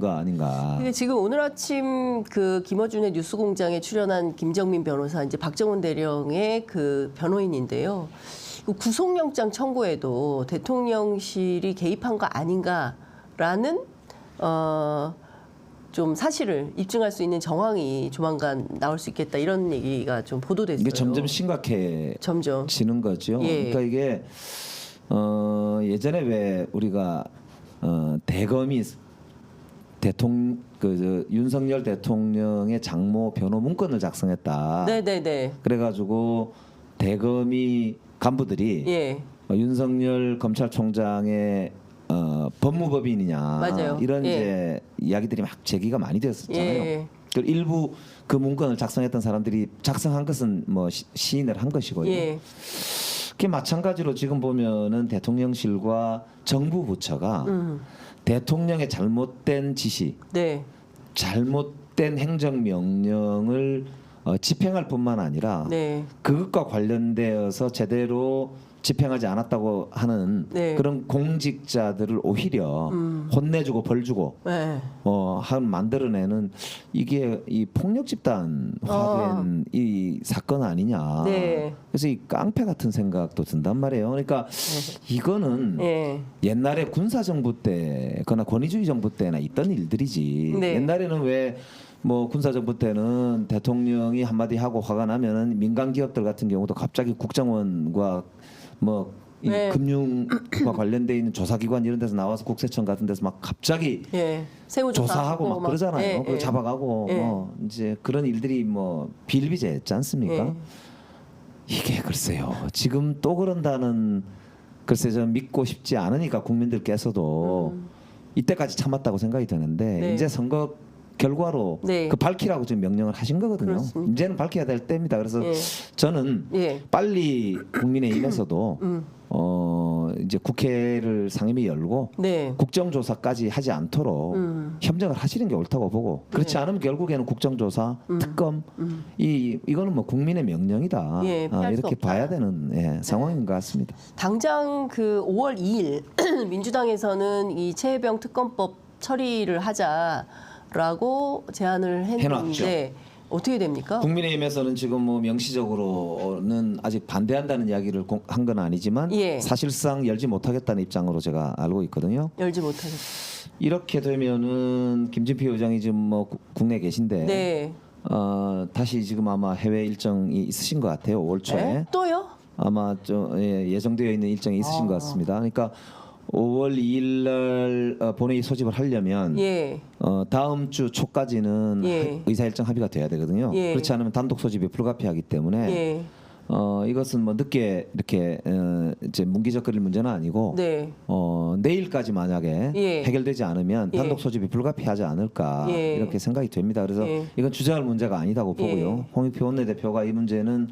거 아닌가. 이게 지금 오늘 아침 그 김어준의 뉴스공장에 출연한 김정민 변호사, 이제 박정훈 대령의 그 변호인인데요. 구속영장 청구에도 대통령실이 개입한 거 아닌가라는 좀 사실을 입증할 수 있는 정황이 조만간 나올 수 있겠다, 이런 얘기가 좀 보도됐어요. 이게 점점 심각해지는 거죠. 예. 그러니까 이게 예전에 왜 우리가 대검이 윤석열 대통령의 장모 변호 문건을 작성했다. 네네네. 그래가지고 대검이 간부들이 예. 윤석열 검찰총장의 법무법인이냐, 맞아요. 이런 예. 이제 이야기들이 막 제기가 많이 되었었잖아요. 예. 일부 그 문건을 작성했던 사람들이 작성한 것은 뭐 시인을 한 것이고요. 예. 그게 마찬가지로 지금 보면은 대통령실과 정부 부처가 대통령의 잘못된 지시, 네. 잘못된 행정명령을 집행할 뿐만 아니라 네. 그것과 관련되어서 제대로 집행하지 않았다고 하는 네. 그런 공직자들을 오히려 혼내주고 벌주고 네. 한 만들어내는, 이게 이 폭력 집단화된 이 사건 아니냐. 네. 그래서 이 깡패 같은 생각도 든단 말이에요. 그러니까 이거는 예. 옛날에 군사정부 때거나 권위주의 정부 때나 있던 일들이지. 네. 옛날에는 왜 뭐 군사정부 때는 대통령이 한마디 하고 화가 나면은 민간 기업들 같은 경우도 갑자기 국정원과 뭐 이 네. 금융과 관련돼 있는 조사기관 이런 데서 나와서 국세청 같은 데서 막 갑자기 예. 새우 조사하고 막 그러잖아요. 예, 그거 예. 잡아가고 예. 뭐 이제 그런 일들이 뭐 비일비재했지 않습니까? 예. 이게 글쎄요. 지금 또 그런다는, 글쎄 저 믿고 싶지 않으니까 국민들께서도 이때까지 참았다고 생각이 드는데 네. 이제 선거 결과로 네. 그 밝히라고 지금 명령을 하신 거거든요. 그렇습니다. 이제는 밝혀야 될 때입니다. 그래서 예. 저는 예. 빨리 국민의힘에서도 이제 국회를 상임위 열고 네. 국정조사까지 하지 않도록 협력을 하시는 게 옳다고 보고, 그렇지 네. 않으면 결국에는 국정조사, 특검, 이거는 뭐 국민의 명령이다. 예, 피할 수 이렇게 없다. 봐야 되는 상황인 것 같습니다. 당장 그 5월 2일 민주당에서는 이 최혜병 특검법 처리를 하자라고 제안을 했는데 해놨죠. 어떻게 됩니까? 국민의힘에서는 지금 뭐 명시적으로는 아직 반대한다는 이야기를 한 건 아니지만 예. 사실상 열지 못하겠다는 입장으로 제가 알고 있거든요. 열지 못하겠어요. 이렇게 되면은 김진표 의장이 지금 뭐 국내에 계신데 네. 다시 지금 아마 해외 일정이 있으신 것 같아요. 5월 초에 네? 또요? 아마 좀 예정되어 있는 일정이 있으신 것 같습니다. 그러니까 5월 2일 날 본회의 소집을 하려면 예. 다음 주 초까지는 예. 의사 일정 합의가 돼야 되거든요. 예. 그렇지 않으면 단독 소집이 불가피하기 때문에 예. 이것은 뭐 늦게 이렇게 이제 문기적거릴 문제는 아니고 네. 내일까지 만약에 예. 해결되지 않으면 예. 단독 소집이 불가피하지 않을까 예. 이렇게 생각이 됩니다. 그래서 예. 이건 주저할 문제가 아니다고 보고요. 예. 홍익표 원내대표가 이 문제는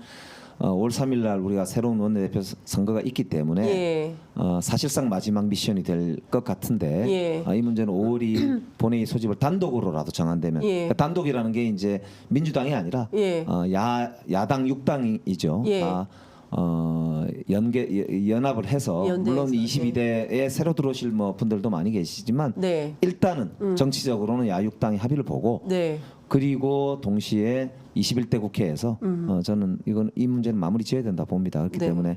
5월 3일 날 우리가 새로운 원내대표 선거가 있기 때문에 예. 사실상 마지막 미션이 될 것 같은데 예. 이 문제는 5월 2일 본회의 소집을 단독으로라도 정한다면, 예. 그러니까 단독이라는 게 이제 민주당이 아니라 예. 야당 6당이죠. 예. 연합을 해서 연대해서, 물론 22대에 새로 들어오실 뭐 분들도 많이 계시지만 네. 일단은 정치적으로는 야육당이 합의를 보고 네. 그리고 동시에 21대 국회에서 저는 이 문제는 마무리 지어야 된다 봅니다. 그렇기 네. 때문에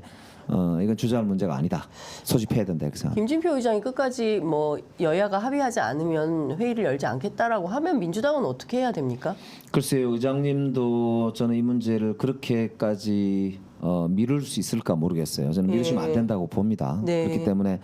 이건 주저할 문제가 아니다. 소집해야 된다 이렇게 생각합니다. 김진표 의장이 끝까지 뭐 여야가 합의하지 않으면 회의를 열지 않겠다라고 하면 민주당은 어떻게 해야 됩니까? 글쎄요, 의장님도 저는 이 문제를 그렇게까지 미룰 수 있을까 모르겠어요. 저는 미루시면 안 된다고 봅니다. 네. 그렇기 때문에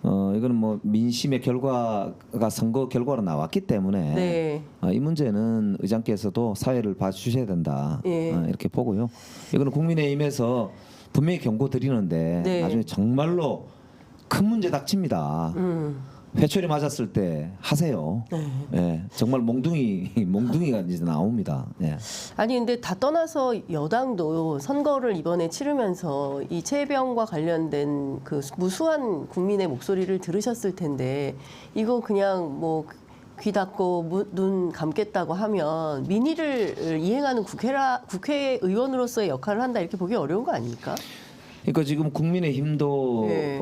이거는 뭐 민심의 결과가 선거 결과로 나왔기 때문에 네. 이 문제는 의장께서도 사회를 봐주셔야 된다. 예. 이렇게 보고요. 이거는 국민의힘에서 분명히 경고 드리는데 네. 나중에 정말로 큰 문제 닥칩니다. 회초리 맞았을 때 하세요. 네. 예, 정말 몽둥이가 이제 나옵니다. 예. 아니 근데 다 떠나서 여당도 선거를 이번에 치르면서 이 최혜병과 관련된 그 무수한 국민의 목소리를 들으셨을 텐데 이거 그냥 뭐 귀 닫고 눈 감겠다고 하면 민의를 이행하는 국회의원으로서의 역할을 한다 이렇게 보기 어려운 거 아닙니까? 그러니까 지금 국민의힘도 네.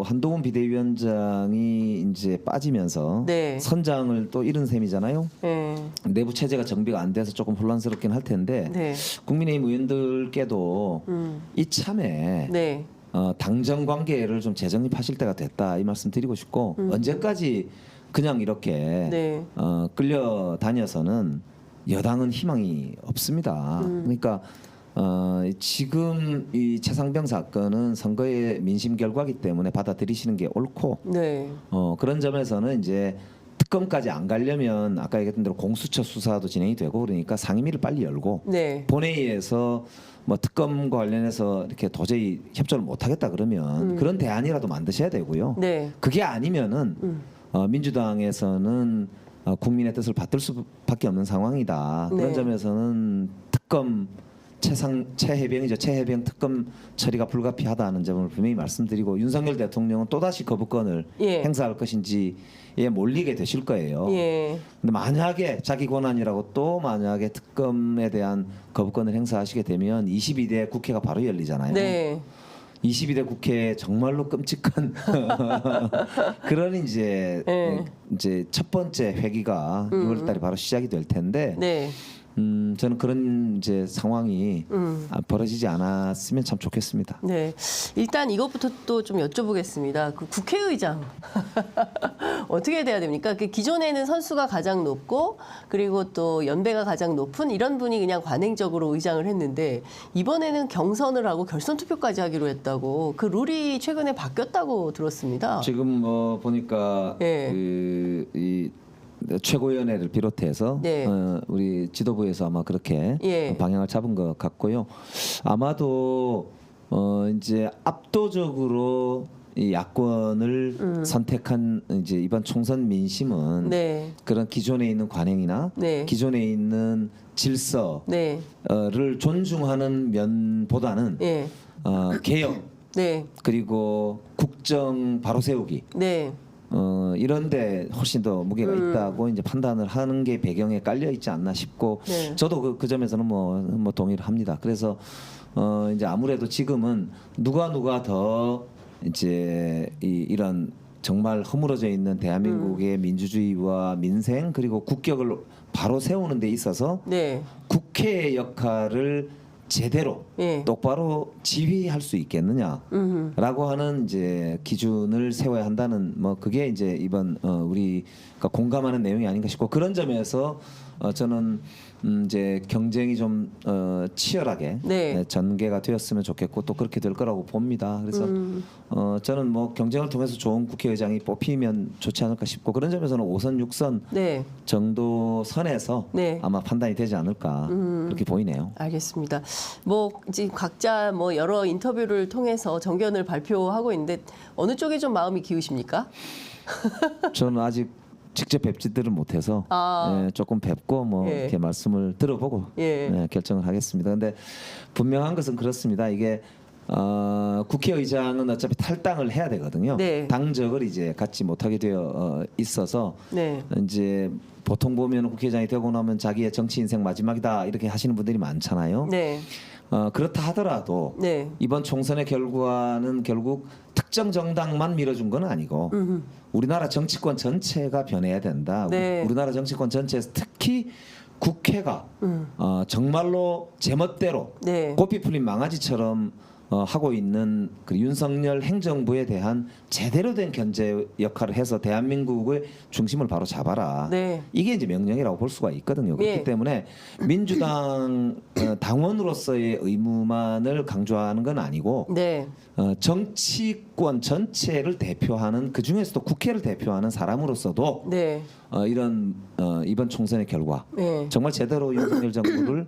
한동훈 비대위원장이 이제 빠지면서 네. 선장을 또 잃은 셈이잖아요. 네. 내부 체제가 정비가 안 돼서 조금 혼란스럽긴 할 텐데 네. 국민의힘 의원들께도 이참에 네. 당정 관계를 좀 재정립하실 때가 됐다 이 말씀 드리고 싶고 언제까지 그냥 이렇게 네. 끌려다녀서는 여당은 희망이 없습니다. 그러니까 지금 이 최상병 사건은 선거의 민심 결과기 때문에 받아들이시는 게 옳고 네. 그런 점에서는 이제 특검까지 안 가려면 아까 얘기했던 대로 공수처 수사도 진행이 되고 그러니까 상임위를 빨리 열고 네. 본회의에서 뭐 특검과 관련해서 이렇게 도저히 협조를 못 하겠다 그러면 그런 대안이라도 만드셔야 되고요. 네. 그게 아니면은 민주당에서는 국민의 뜻을 받들 수밖에 없는 상황이다. 그런 네. 점에서는 특검 최해병이죠. 최해병 특검 처리가 불가피하다는 점을 분명히 말씀드리고 윤석열 대통령은 또다시 거부권을 예. 행사할 것인지에 몰리게 되실 거예요. 예. 근데 만약에 자기 권한이라고 또 만약에 특검에 대한 거부권을 행사하시게 되면 22대 국회가 바로 열리잖아요. 네. 22대 국회 정말로 끔찍한 그런 이제 첫 번째 회기가 6월달에 바로 시작이 될 텐데 네. 저는 그런 이제 상황이 벌어지지 않았으면 참 좋겠습니다. 네. 일단 이것부터 또 좀 여쭤보겠습니다. 그 국회의장 어떻게 돼야 됩니까? 그 기존에는 선수가 가장 높고 그리고 또 연배가 가장 높은 이런 분이 그냥 관행적으로 의장을 했는데 이번에는 경선을 하고 결선 투표까지 하기로 했다고 그 룰이 최근에 바뀌었다고 들었습니다. 지금 보니까 예. 이 최고위원회를 비롯해서 네. 우리 지도부에서 아마 그렇게 예. 방향을 잡은 것 같고요. 아마도 이제 압도적으로 이 야권을 선택한 이제 이번 총선 민심은 네. 그런 기존에 있는 관행이나 네. 기존에 있는 질서를 네. 존중하는 면보다는 예. 개혁 네. 그리고 국정 바로 세우기 네. 이런데 훨씬 더 무게가 있다고 이제 판단을 하는 게 배경에 깔려 있지 않나 싶고 네. 저도 그 점에서는 뭐 동의를 합니다. 그래서 이제 아무래도 지금은 누가 더 이제 이런 정말 허물어져 있는 대한민국의 민주주의와 민생 그리고 국격을 바로 세우는 데 있어서 네. 국회의 역할을 제대로 예. 똑바로 지휘할 수 있겠느냐라고 하는 이제 기준을 세워야 한다는 뭐 그게 이제 이번 우리가 공감하는 내용이 아닌가 싶고 그런 점에서 저는 이제 경쟁이 좀 치열하게 네. 전개가 되었으면 좋겠고 또 그렇게 될 거라고 봅니다. 그래서 저는 뭐 경쟁을 통해서 좋은 국회의장이 뽑히면 좋지 않을까 싶고 그런 점에서는 5선 6선 네. 정도 선에서 네. 아마 판단이 되지 않을까 그렇게 보이네요. 알겠습니다. 뭐 지금 각자 뭐 여러 인터뷰를 통해서 정견을 발표하고 있는데 어느 쪽에 좀 마음이 기우십니까? 저는 아직 직접 뵙지들을 못해서 조금 뵙고 뭐 예. 이렇게 말씀을 들어보고 예. 결정을 하겠습니다. 근데 분명한 것은 그렇습니다. 이게 국회의장은 어차피 탈당을 해야 되거든요. 네. 당적을 이제 갖지 못하게 되어 있어서 네. 이제 보통 보면 국회의장이 되고 나면 자기의 정치 인생 마지막이다 이렇게 하시는 분들이 많잖아요. 네. 그렇다 하더라도 네. 이번 총선의 결과는 결국 특정 정당만 밀어준 건 아니고 우리나라 정치권 전체가 변해야 된다. 네. 우리나라 정치권 전체에서 특히 국회가 정말로 제멋대로 네. 고삐 풀린 망아지처럼 하고 있는 그 윤석열 행정부에 대한 제대로 된 견제 역할을 해서 대한민국의 중심을 바로 잡아라. 네. 이게 이제 명령이라고 볼 수가 있거든요. 그렇기 예. 때문에 민주당 당원으로서의 의무만을 강조하는 건 아니고 네. 정치권 전체를 대표하는 그 중에서도 국회를 대표하는 사람으로서도 네. 이번 총선의 결과 네. 정말 제대로 윤석열 정부를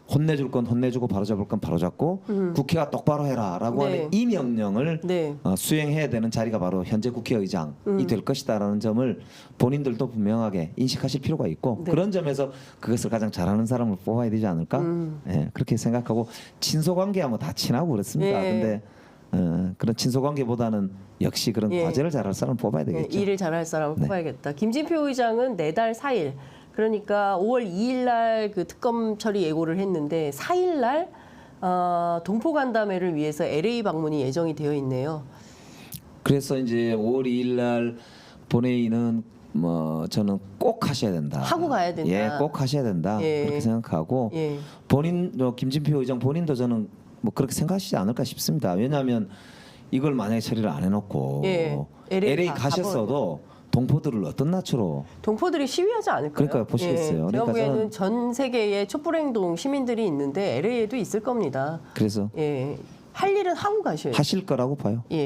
혼내줄 건 혼내주고 바로잡을 건 바로잡고 국회가 똑바로 해라라고 네. 하는 이 명령을 네. 수행해야 되는 자리가 바로 현재 국회의장이 될 것이다라는 점을 본인들도 분명하게 인식하실 필요가 있고 네. 그런 점에서 그것을 가장 잘하는 사람을 뽑아야 되지 않을까 예, 그렇게 생각하고 친소관계야 뭐 다 친하고 그렇습니다. 예. 근데 그런 친소관계보다는 역시 그런 예. 과제를 잘할 사람을 뽑아야 네, 되겠죠. 일을 잘할 사람을 네. 뽑아야겠다. 김진표 의장은 4달 4일. 그러니까 5월 2일 날 그 특검 처리 예고를 했는데 4일 날 동포 간담회를 위해서 LA 방문이 예정이 되어 있네요. 그래서 이제 5월 2일 날 본회의는 뭐 저는 꼭 하셔야 된다. 하고 가야 된다. 예, 꼭 하셔야 된다. 예. 그렇게 생각하고 예. 본인 김진표 의장 본인도 저는 뭐 그렇게 생각하시지 않을까 싶습니다. 왜냐하면 이걸 만약에 처리를 안 해놓고 예. LA 가셨어도 동포들을 어떤 낯으로 동포들이 시위하지 않을까요? 그러니까요, 보시겠어요. 예. 제가 그러니까 보기에는 전 세계에 촛불행동 시민들이 있는데 LA에도 있을 겁니다. 그래서 예. 할 일은 하고 가셔야죠. 하실 거라고 봐요. 예.